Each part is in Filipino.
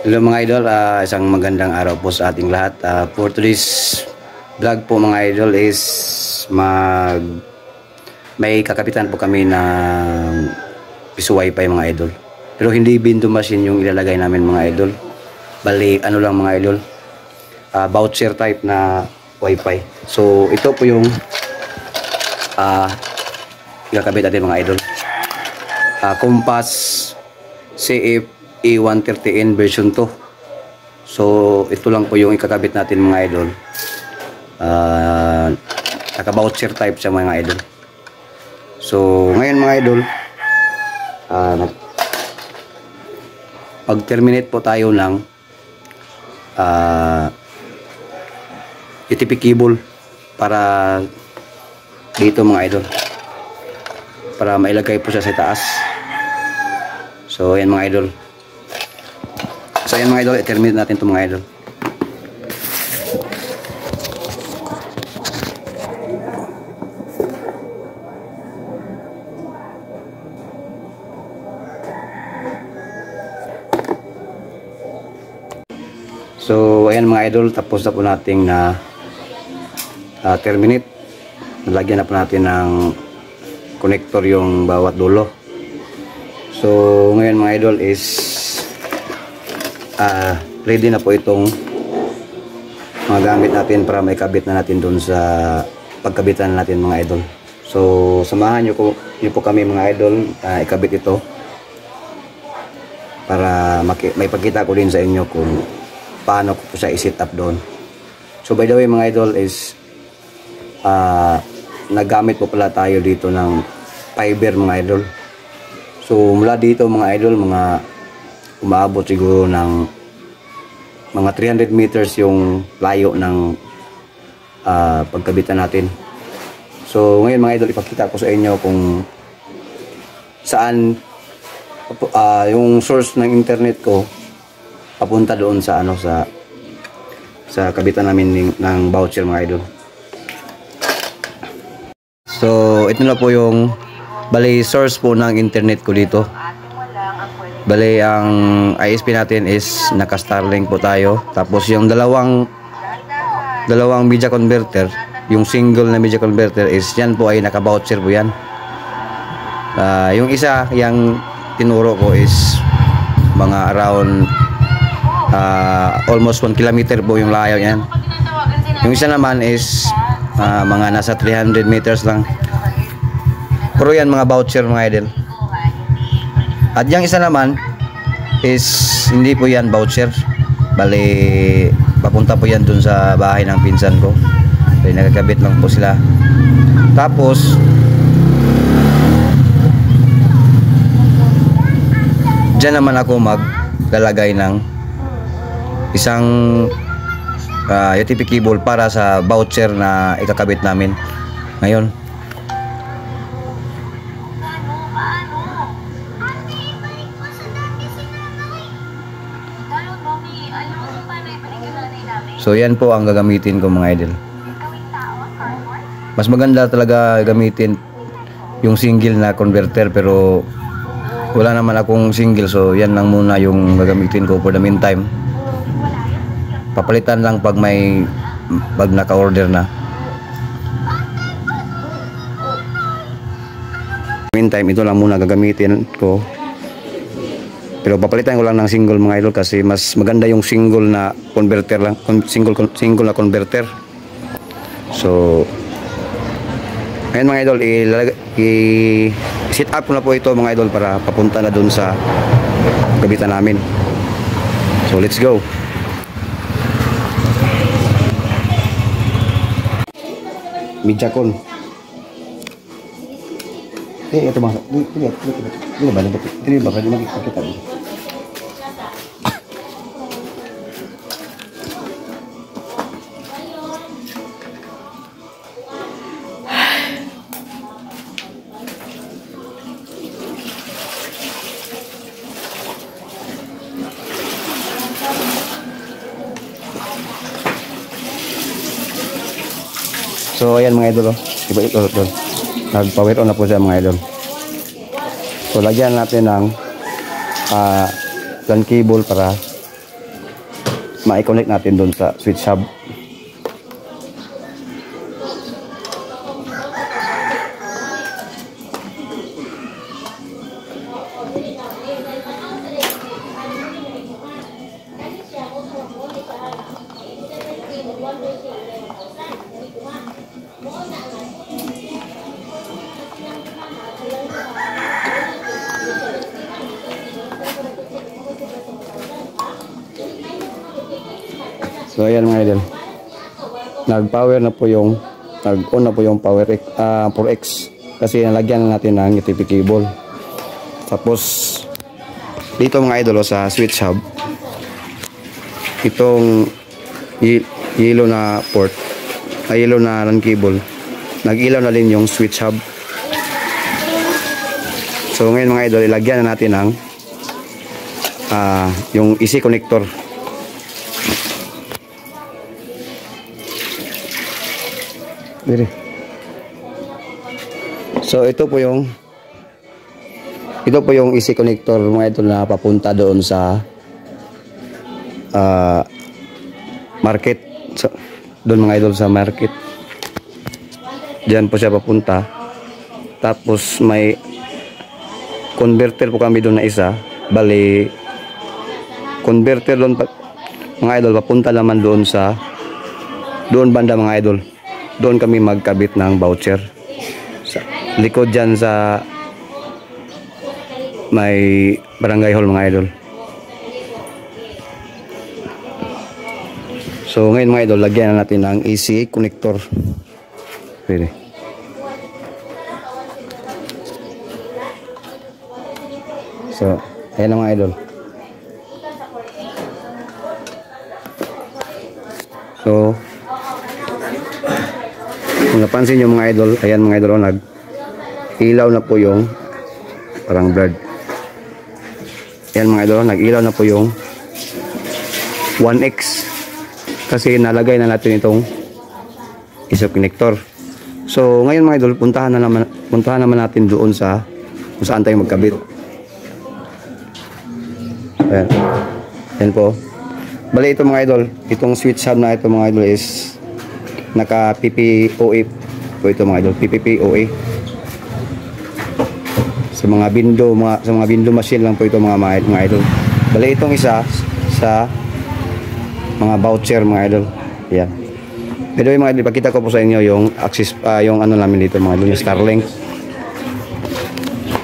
Hello mga idol, isang magandang araw po sa ating lahat. For today's vlog po mga idol is may kakapitan po kami ng piso wifi mga idol. Pero hindi binto machine yung ilalagay namin mga idol. Bali ano lang mga idol, voucher type na wifi. So ito po yung ikakabit natin mga idol. Compass CF E130N version 2. So ito lang po yung ikakabit natin mga idol. Naka-voucher type siya mga idol. So ngayon mga idol, pag-terminate po tayo ng UTP cable para dito mga idol, para mailagay po siya sa taas. So ayan mga idol. So ayan mga idol, i-terminate natin ito mga idol. So ayan mga idol, tapos na po natin na terminate. Nalagyan na po natin ng connector yung bawat dulo. So ngayon mga idol is ready na po itong mga gamit natin para maikabit na natin doon sa pagkabitan natin mga idol. So samahan nyo po kami mga idol, ikabit ito para may pagkita ko din sa inyo kung paano ko po siya i-set up doon. So by the way mga idol is naggamit po pala tayo dito ng fiber mga idol. So mula dito mga idol, umaabot siguro ng mga 300 meters yung layo ng pagkabitan natin. So ngayon mga idol, ipakita ko sa inyo kung saan yung source ng internet ko papunta doon sa sa kabitan namin ng voucher mga idol. So ito na po yung source po ng internet ko dito. Bali ang ISP natin is naka Starlink po tayo. Tapos yung dalawang media converter, yung single na media converter is yan po ay naka voucher po yan. Yung isa, yung tinuro ko is mga around almost 1 kilometer po yung layo yan. Yung isa naman is mga nasa 300 meters lang. Pero yan mga voucher mga idol. At yung isa naman is hindi po yan voucher. Bali papunta po yan dun sa bahay ng pinsan ko. Bali nagkakabit lang po sila. Tapos dyan naman ako maglalagay ng isang UTP cable para sa voucher na ikakabit namin ngayon. So yan po ang gagamitin ko mga idol. Mas maganda talaga gamitin yung single na converter, pero wala naman akong single, so yan lang muna yung gagamitin ko for the meantime. Papalitan lang pag naka-order na. Meantime, ito lang muna gagamitin ko. Pero papalitan ko lang ng single mga idol kasi mas maganda yung single na converter lang, single na converter. So ngayon mga idol, i-set up ko na po ito mga idol para papunta na dun sa gabitan namin. So let's go. Midjakon. Ito mga ini ba makikita dito. So ayan mga idol, iba ito. Nag-power on na po siya mga idol. So lagyan natin ng LAN cable para ma-connect natin doon sa switch hub. So ayan mga idol, nag-power na po yung, nag-on na po yung power 4X kasi nalagyan na natin ng UTP cable. Tapos dito mga idol sa switch hub, itong yellow na port, yellow na LAN cable, nag-ilaw na din yung switch hub. So ngayon mga idol, ilagyan na natin ng yung EC connector. So ito po yung EC connector mga idol na papunta doon sa market. So, doon mga idol sa market, diyan po siya papunta. Tapos may converter po kami doon na isa, bali converter doon mga idol papunta naman doon sa doon banda mga idol. Doon kami magkabit ng voucher sa likod dyan sa may barangay hall mga idol. So ngayon mga idol, lagyan na natin ng AC connector. Pwede. So ayan na mga idol. So kung napansin nyo mga idol, ayan mga idol, nag-ilaw na po yung parang blurred. Ayan mga idol, nag-ilaw na po yung 1X kasi nalagay na natin itong ISO connector. So ngayon mga idol, puntahan naman natin doon sa kung saan tayo magkabit. Ayan. Ayan po. Bali ito mga idol, itong switch hub na ito mga idol is naka PPOA po ito mga idol, PPPoA. Sa mga bindo machine lang po ito mga idol. Bali itong isa sa mga voucher mga idol. Yan. Pero yung mga idol, ipakita ko po sa inyo yung access yung ano namin dito mga idol, yung Starlink.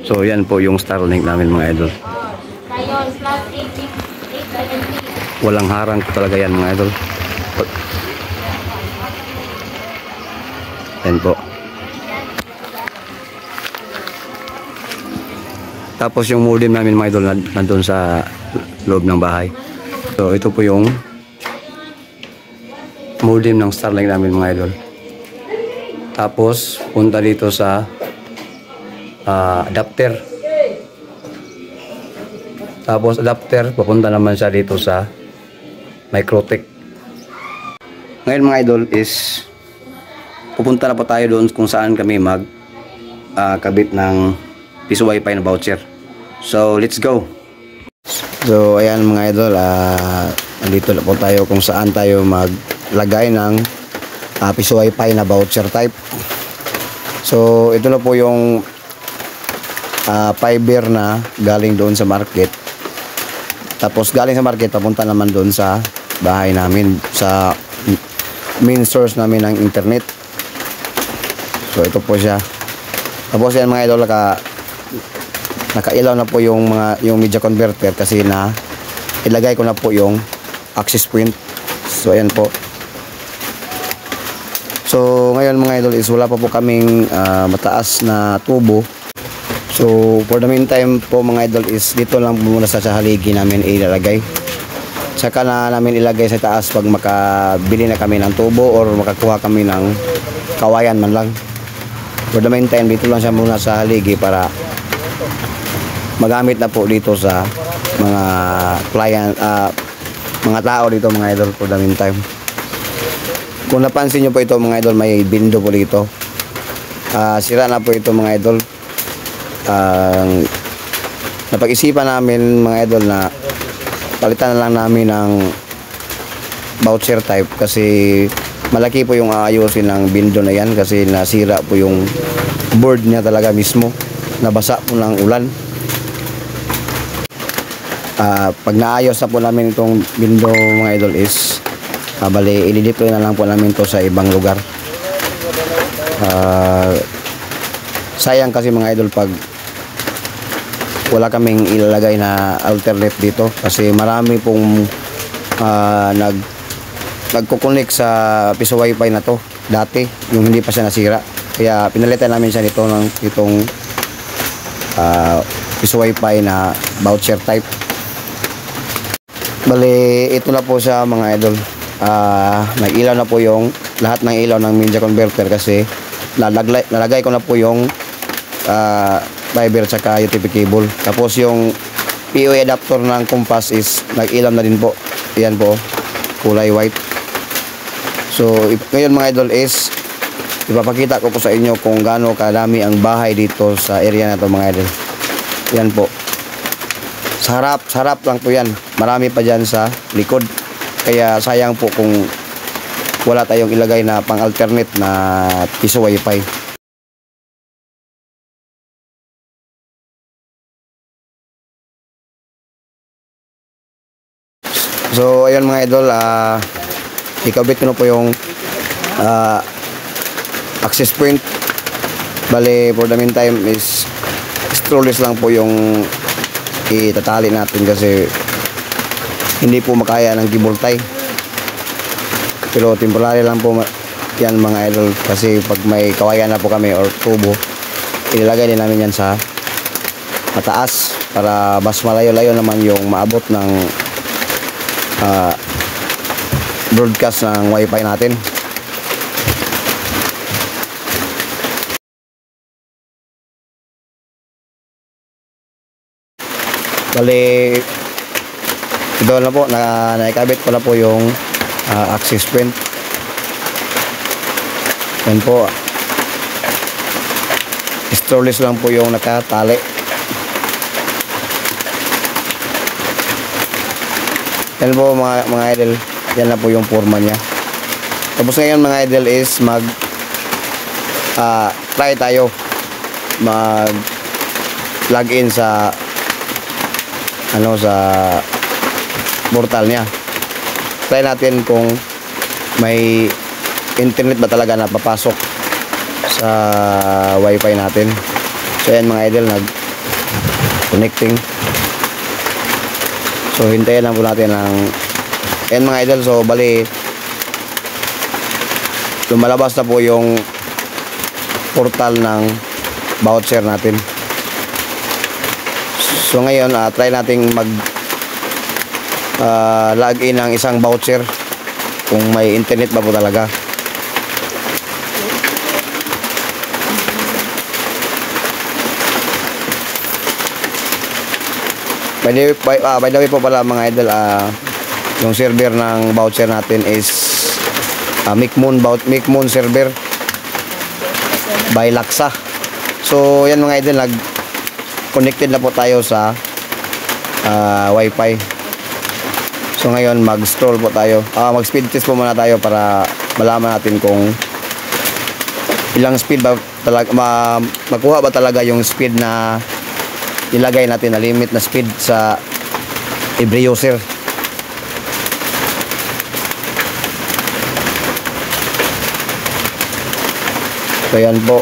So yan po yung Starlink namin mga idol. Walang harang po talaga yan mga idol. Yan po. Tapos yung modem namin mga idol nandun sa loob ng bahay. So ito po yung modem ng Starlink namin mga idol. Tapos punta dito sa adapter. Tapos adapter papunta naman siya dito sa Microtech. Ngayon mga idol is pupunta na po tayo doon kung saan kami kabit ng piso wifi na voucher. So let's go. So ayan mga idol, andito na po tayo kung saan tayo maglagay ng piso wifi na voucher type. So ito na po yung fiber na galing doon sa market. Tapos galing sa market papunta naman doon sa bahay namin, sa main source namin ng internet. So ito po siya. Tapos yan mga idol, nakailaw na po yung media converter kasi na ilagay ko na po yung access point. So ayan po. So ngayon mga idol is wala pa po kaming mataas na tubo. So for the meantime po mga idol is dito lang muna sa haligi namin ilalagay. Saka na namin ilagay sa taas pag makabili na kami ng tubo or makakuha kami ng kawayan man lang. For the meantime dito lang siya muna sa haligi para magamit na po dito sa mga client, mga tao dito mga idol for the meantime. Kung napansin nyo po ito mga idol, may bindo po dito. Sira na po ito mga idol. Napag-isipan namin mga idol na palitan na lang namin ng voucher type kasi malaki po yung aayusin ng bindo na yan kasi nasira po yung board niya talaga mismo, nabasa po ng ulan. Pag naayos na po namin itong bindo mga idol is bali i-deploy na lang po namin to sa ibang lugar. Sayang kasi mga idol pag wala kaming ilalagay na alternate dito kasi marami pong nagkukunik sa piso wifi na to dati, yung hindi pa siya nasira, kaya pinalitan namin siya nito ng itong piso wifi na voucher type. Bali ito na po siya mga idol. Nag-ilaw na po yung lahat ng ilaw ng media converter kasi nalagay ko na po yung fiber tsaka UTP cable. Tapos yung POE adapter ng compass is nag-ilam na din po. Ayan po, kulay white. So ngayon mga idol is ipapakita ko po sa inyo kung gaano kadami ang bahay dito sa area na to mga idol. Ayan po, sa harap lang po yan. Marami pa dyan sa likod, kaya sayang po kung wala tayong ilagay na pang alternate na piso wifi. So ayun mga idol, ikabit ko na po yung access point. Bale for the meantime is scrollless lang po yung itatali natin kasi hindi po makaya ng cable tie. Pero temporary lang po yan mga idol kasi pag may kawayan na po kami or tubo, ilalagay din namin yan sa mataas para mas malayo-layo naman yung maabot ng broadcast ng wifi natin. Bali ito na po, naikabit ko na po yung access point. Yan po, scrollless lang po yung nakatali. Yan po mga idol, yan na po yung forma niya. Tapos ngayon mga idol is try tayo mag login sa sa portal niya. Try natin kung may internet ba talaga na papasok sa wifi natin. So yan mga idol, nag connecting. So hintayin lang po natin ang yan mga idol. So bali lumalabas na po yung portal ng voucher natin. So ngayon try nating mag login ng isang voucher kung may internet ba po talaga. By the way po pala mga idol, yung server ng voucher natin is Micmoon server by Laksa. So yan mga idol, connected na po tayo sa wifi. So ngayon mag-scroll po tayo, mag-speed test po muna tayo para malaman natin kung ilang speed ba talaga, makuha ba talaga yung speed na ilagay natin, na limit na speed sa every user. So yan po.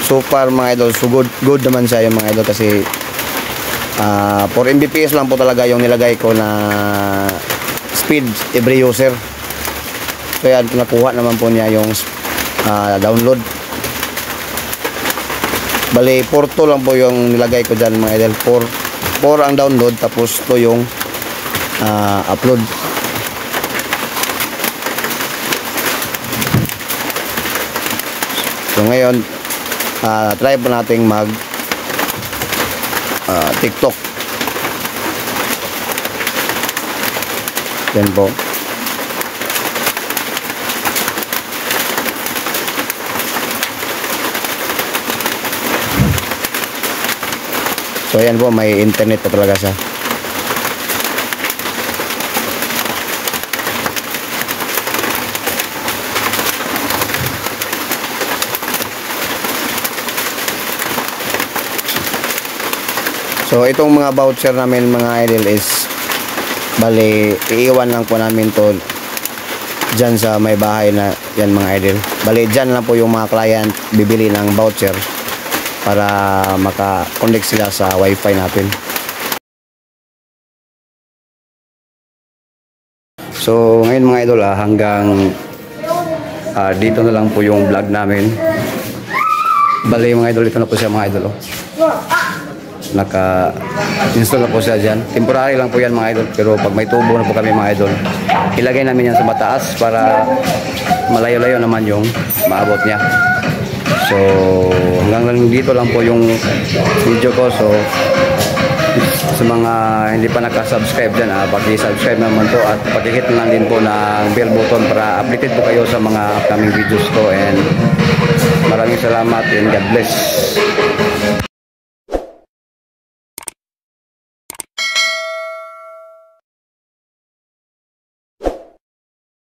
So far mga idol, so good naman siya yung mga idol kasi 4 Mbps lang po talaga yung nilagay ko na speed every user. So yan, nakuha naman po niya yung download. Bali 4.2 lang po yung nilagay ko dyan mga idol. 4 ang download, tapos 2 yung upload. So ngayon try po nating mag TikTok. Yan po. So ayan po, may internet pa talaga siya. So itong mga voucher namin mga idol is bali iiwan lang po namin to dyan sa may bahay na yan mga idol. Bali dyan lang po yung mga client bibili ng voucher para maka-connect sila sa wifi natin. So ngayon mga idol hanggang dito na lang po yung vlog namin. Bali mga idol, ito na po siya mga idol. Naka-install na po siya dyan. Temporary lang po yan mga idol, pero pag may tubo na po kami mga idol, ilagay namin yan sa mataas para malayo-layo naman yung maabot niya. So hanggang lang dito lang po yung video ko. So sa mga hindi pa naka-subscribe dyan, paki-subscribe naman po at paki-hit lang din po ng bell button para updated po kayo sa mga upcoming videos ko. And maraming salamat and God bless.